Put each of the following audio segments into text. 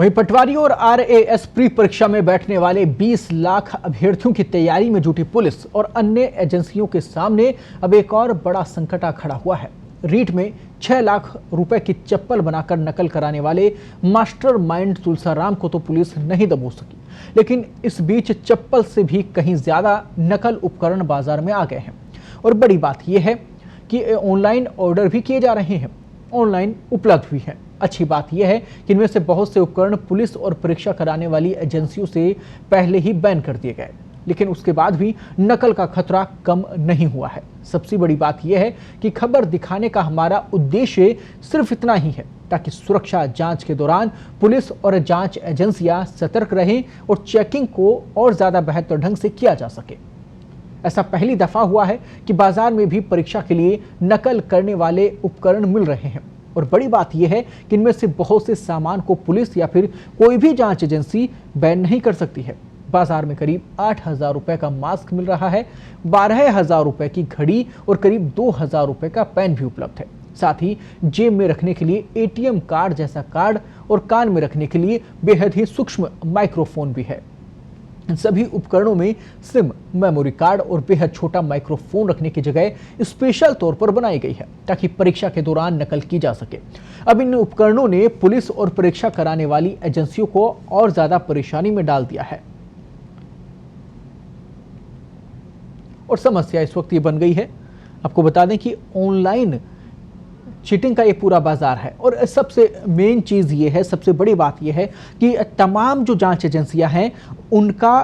वहीं पटवारी और RAS pre परीक्षा में बैठने वाले 20 लाख अभ्यर्थियों की तैयारी में जुटी पुलिस और अन्य एजेंसियों के सामने अब एक और बड़ा संकट आ खड़ा हुआ है। रीट में 6 लाख रुपए की चप्पल बनाकर नकल कराने वाले मास्टरमाइंड तुलसाराम को तो पुलिस नहीं दबोच सकी, लेकिन इस बीच चप्पल से भी कहीं ज्यादा नकल उपकरण बाजार में आ गए हैं। और बड़ी बात यह है कि ऑनलाइन ऑर्डर भी किए जा रहे हैं, ऑनलाइन उपलब्ध भी है। अच्छी बात यह है कि इनमें से बहुत से उपकरण पुलिस और परीक्षा कराने वाली एजेंसियों से पहले ही बैन कर दिए गए, लेकिन उसके बाद भी नकल का खतरा कम नहीं हुआ है। सबसे बड़ी बात यह है कि खबर दिखाने का हमारा उद्देश्य सिर्फ इतना ही है ताकि सुरक्षा जांच के दौरान पुलिस और जांच एजेंसियां सतर्क रहें और चेकिंग को और ज्यादा बेहतर ढंग से किया जा सके। ऐसा पहली दफा हुआ है कि बाजार में भी परीक्षा के लिए नकल करने वाले उपकरण मिल रहे हैं। और बड़ी बात यह है कि इनमें से बहुत से सामान को पुलिस या फिर कोई भी जांच एजेंसी बैन नहीं कर सकती है। बाजार में करीब 8,000 रुपए का मास्क मिल रहा है, 12,000 रुपए की घड़ी और करीब 2,000 रुपए का पेन भी उपलब्ध है। साथ ही जेब में रखने के लिए एटीएम कार्ड जैसा कार्ड और कान में रखने के लिए बेहद ही सूक्ष्म माइक्रोफोन भी है। इन सभी उपकरणों में सिम, मेमोरी कार्ड और बेहद छोटा माइक्रोफोन रखने की जगह स्पेशल तौर पर बनाई गई है ताकि परीक्षा के दौरान नकल की जा सके। अब इन उपकरणों ने पुलिस और परीक्षा कराने वाली एजेंसियों को और ज्यादा परेशानी में डाल दिया है। और समस्या इस वक्त ये बन गई है, आपको बता दें कि ऑनलाइन चीटिंग का ये पूरा बाजार है। और सबसे मेन चीज ये है, सबसे बड़ी बात ये है कि तमाम जो जांच एजेंसियां हैं उनका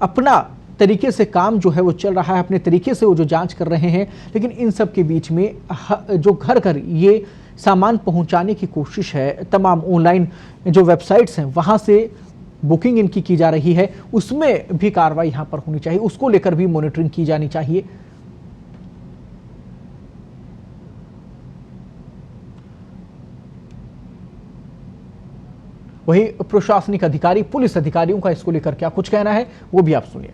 अपना तरीके से काम जो है वो चल रहा है, अपने तरीके से वो जो जांच कर रहे हैं, लेकिन इन सब के बीच में जो घर घर ये सामान पहुंचाने की कोशिश है, तमाम ऑनलाइन जो वेबसाइट्स हैं वहां से बुकिंग इनकी की जा रही है, उसमें भी कार्रवाई यहां पर होनी चाहिए, उसको लेकर भी मॉनिटरिंग की जानी चाहिए। वहीं प्रशासनिक अधिकारी, पुलिस अधिकारियों का इसको लेकर क्या कुछ कहना है वो भी आप सुनिए।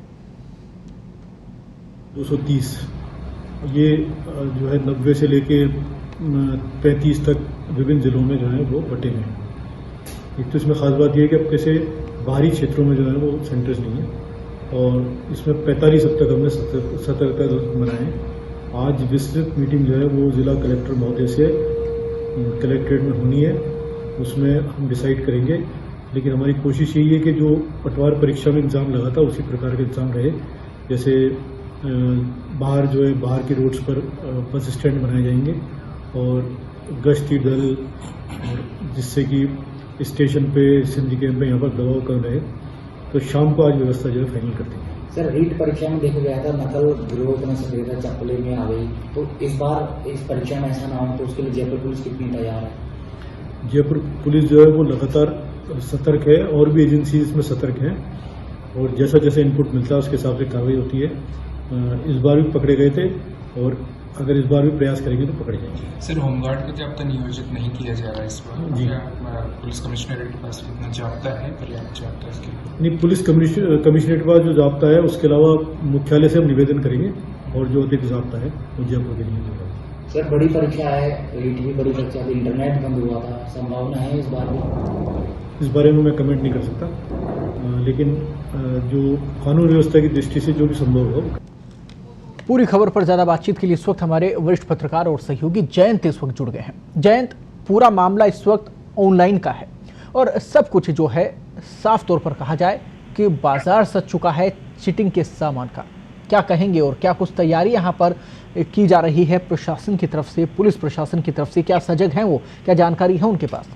230 ये जो है 90 से लेके 35 तक विभिन्न जिलों में जो है वो बटे हैं। एक तो इसमें खास बात यह है कि अब कैसे बाहरी क्षेत्रों में जो है वो सेंटर्स नहीं है और इसमें 45 अब तक हमने सतर्कता बनाए। आज विस्तृत मीटिंग जो है वो जिला कलेक्टर महोदय से कलेक्ट्रेट में होनी है, उसमें हम डिसाइड करेंगे। लेकिन हमारी कोशिश यही है कि जो पटवार परीक्षा में एग्ज़ाम लगा था उसी प्रकार के एग्ज़ाम रहे। जैसे बाहर जो है बाहर के रोड्स पर बस स्टैंड बनाए जाएंगे और गश्ती दल, जिससे कि स्टेशन पे सिंधी कैंप में यहाँ पर दबाव कम रहे। तो शाम को आज व्यवस्था जो है फाइनल करते हैं। सर, रीट परीक्षा में देखा गया था नकल गिरोह में सक्रिय था, चप्पलें में आ गई, तो इस बार इस परीक्षा में ऐसा ना हो तो उसके लिए जयपुर पुलिस कितनी तैयार है? जयपुर पुलिस जो है वो लगातार सतर्क है और भी एजेंसी इसमें सतर्क हैं और जैसा जैसा इनपुट मिलता है उसके हिसाब से कार्रवाई होती है। इस बार भी पकड़े गए थे और अगर इस बार भी प्रयास करेंगे तो पकड़े जाएंगे। सर, होमगार्ड का जाब्ता नियोजित नहीं किया जा रहा है इस बार जी। पुलिस कमिश्नरेट के पास इतना जाब्ता है, पर्याप्त जाब्ता इसके लिए? नहीं, पुलिस कमिश्नरेट के पास जो जाब्ता है उसके अलावा मुख्यालय से हम निवेदन करेंगे और जो अधिक जाब्ता है वो जयपुर के लिए होगा। सर, बड़ी परीक्षा है, रीट भी बड़ी परीक्षा थी, इंटरनेट बंद हुआ था, संभावना है इस बार भी? इस बारे में मैं कमेंट नहीं कर सकता, लेकिन जो कानून व्यवस्था की दृष्टि से जो भी संभव हो। पूरी खबर पर ज्यादा बातचीत के लिए इस वक्त हमारे वरिष्ठ पत्रकार और सहयोगी जयंत इस वक्त जुड़ गए हैं। जयंत, पूरा मामला इस वक्त ऑनलाइन का है और सब कुछ जो है साफ तौर पर कहा जाए कि बाजार सज चुका है चीटिंग के सामान का। क्या कहेंगे और क्या कुछ तैयारी यहाँ पर की जा रही है प्रशासन की तरफ से, पुलिस प्रशासन की तरफ से? क्या सजग हैं वो, क्या जानकारी है उनके पास?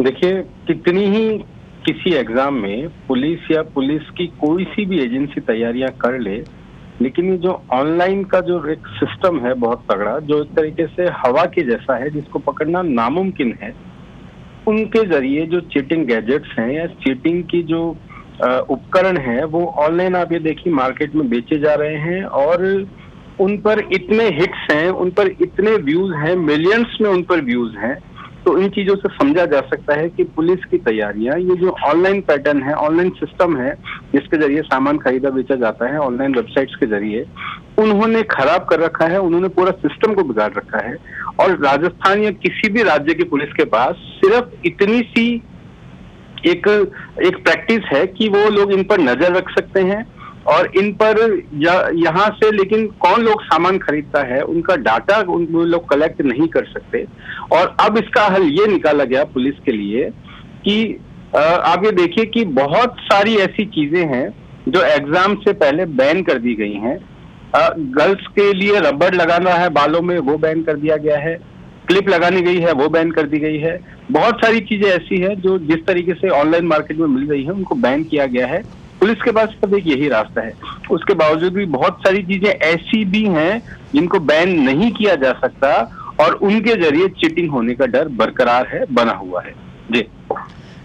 देखिए, कितनी ही किसी एग्जाम में पुलिस या पुलिस की कोई सी भी एजेंसी तैयारियां कर ले, लेकिन ये जो ऑनलाइन का जो एक सिस्टम है बहुत तगड़ा, जो एक तरीके से हवा के जैसा है जिसको पकड़ना नामुमकिन है, उनके जरिए जो चीटिंग गैजेट्स हैं या चीटिंग की जो उपकरण है वो ऑनलाइन आप ये देखिए मार्केट में बेचे जा रहे हैं और उन पर इतने हिट्स हैं, उन पर इतने व्यूज हैं, मिलियंस में उन पर व्यूज हैं। तो इन चीजों से समझा जा सकता है कि पुलिस की तैयारियां, ये जो ऑनलाइन पैटर्न है, ऑनलाइन सिस्टम है जिसके जरिए सामान खरीदा बेचा जाता है ऑनलाइन वेबसाइट्स के जरिए, उन्होंने खराब कर रखा है, उन्होंने पूरा सिस्टम को बिगाड़ रखा है। और राजस्थान या किसी भी राज्य की पुलिस के पास सिर्फ इतनी सी एक प्रैक्टिस है कि वो लोग इन पर नजर रख सकते हैं और इन पर यहाँ से, लेकिन कौन लोग सामान खरीदता है उनका डाटा वो लोग कलेक्ट नहीं कर सकते। और अब इसका हल ये निकाला गया पुलिस के लिए कि आप ये देखिए कि बहुत सारी ऐसी चीजें हैं जो एग्जाम से पहले बैन कर दी गई हैं। गर्ल्स के लिए रबड़ लगाना है बालों में, वो बैन कर दिया गया है। क्लिप लगानी गई है, वो बैन कर दी गई है। बहुत सारी चीजें ऐसी हैं जो जिस तरीके से ऑनलाइन मार्केट में मिल रही है उनको बैन किया गया है। पुलिस के पास अब एक यही रास्ता है। उसके बावजूद भी बहुत सारी चीजें ऐसी भी हैं जिनको बैन नहीं किया जा सकता और उनके जरिए चीटिंग होने का डर बरकरार है, बना हुआ है। जी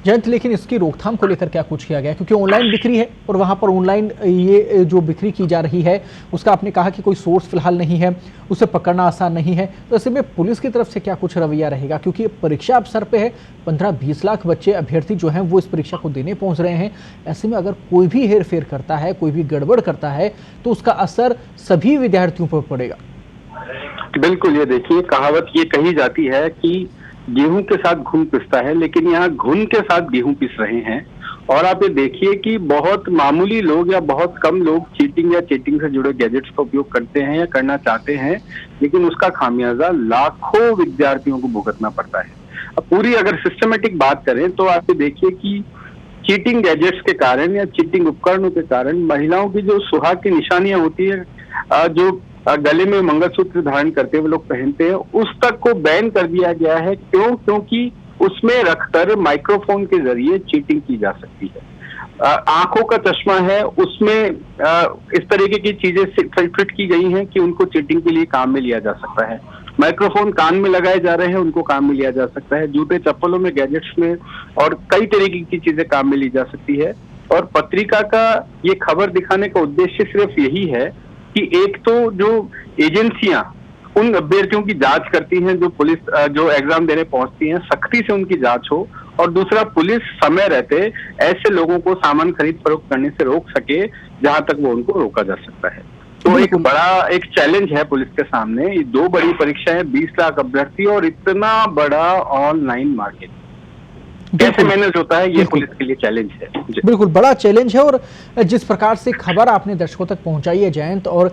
जयंत, लेकिन इसकी रोकथाम को लेकर क्या कुछ किया गया? क्योंकि ऑनलाइन बिक्री है और वहां पर ऑनलाइन ये जो बिक्री की जा रही है उसका आपने कहा कि कोई सोर्स फिलहाल नहीं है, उसे पकड़ना आसान नहीं है, तो ऐसे में पुलिस की तरफ से क्या कुछ रवैया रहेगा? क्योंकि परीक्षा अब सर पे है, 15-20 लाख बच्चे अभ्यर्थी जो हैं वो इस परीक्षा को देने पहुंच रहे हैं। ऐसे में अगर कोई भी हेरफेर करता है, कोई भी गड़बड़ करता है तो उसका असर सभी विद्यार्थियों पर पड़ेगा। बिल्कुल, ये देखिए कहावत ये कही जाती है कि गेहूं के साथ घुन पिसता है, लेकिन यहाँ घुन के साथ गेहूं पिस रहे हैं। और आप ये देखिए कि बहुत मामूली लोग या बहुत कम लोग चीटिंग या चीटिंग से जुड़े गैजेट्स का उपयोग करते हैं या करना चाहते हैं, लेकिन उसका खामियाजा लाखों विद्यार्थियों को भुगतना पड़ता है। अब पूरी अगर सिस्टमेटिक बात करें तो आप ये देखिए कि चीटिंग गैजेट्स के कारण या चीटिंग उपकरणों के कारण महिलाओं की जो सुहाग की निशानियां होती है, जो गले में मंगलसूत्र धारण करते हुए लोग पहनते हैं, उस तक को बैन कर दिया गया है। क्यों? क्योंकि उसमें रखकर माइक्रोफोन के जरिए चीटिंग की जा सकती है। आंखों का चश्मा है, उसमें इस तरीके की चीजें फिट की गई हैं कि उनको चीटिंग के लिए काम में लिया जा सकता है। माइक्रोफोन कान में लगाए जा रहे हैं, उनको काम में लिया जा सकता है। जूते चप्पलों में, गैजेट्स में और कई तरीके की चीजें काम में ली जा सकती है। और पत्रिका का ये खबर दिखाने का उद्देश्य सिर्फ यही है कि एक तो जो एजेंसियां उन अभ्यर्थियों की जांच करती हैं जो पुलिस जो एग्जाम देने पहुंचती हैं, सख्ती से उनकी जांच हो, और दूसरा पुलिस समय रहते ऐसे लोगों को सामान खरीद फरोख्त करने से रोक सके जहां तक वो उनको रोका जा सकता है। तो एक बड़ा एक चैलेंज है पुलिस के सामने। ये 2 बड़ी परीक्षाएं, 20 लाख अभ्यर्थी और इतना बड़ा ऑनलाइन मार्केट कैसे मैनेज होता है, ये पुलिस के लिए चैलेंज है। बिल्कुल बड़ा चैलेंज है। और जिस प्रकार से खबर आपने दर्शकों तक पहुंचाई है जयंत, और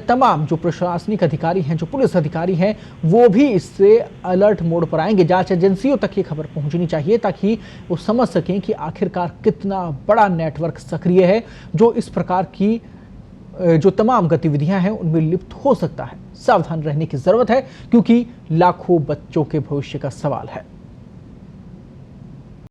तमाम जो प्रशासनिक अधिकारी हैं, जो पुलिस अधिकारी हैं, वो भी इससे अलर्ट मोड पर आएंगे। जांच एजेंसियों तक ये खबर पहुंचनी चाहिए ताकि वो समझ सकें कि आखिरकार कितना बड़ा नेटवर्क सक्रिय है जो इस प्रकार की जो तमाम गतिविधियां हैं उनमें लिप्त हो सकता है। सावधान रहने की जरूरत है क्योंकि लाखों बच्चों के भविष्य का सवाल है।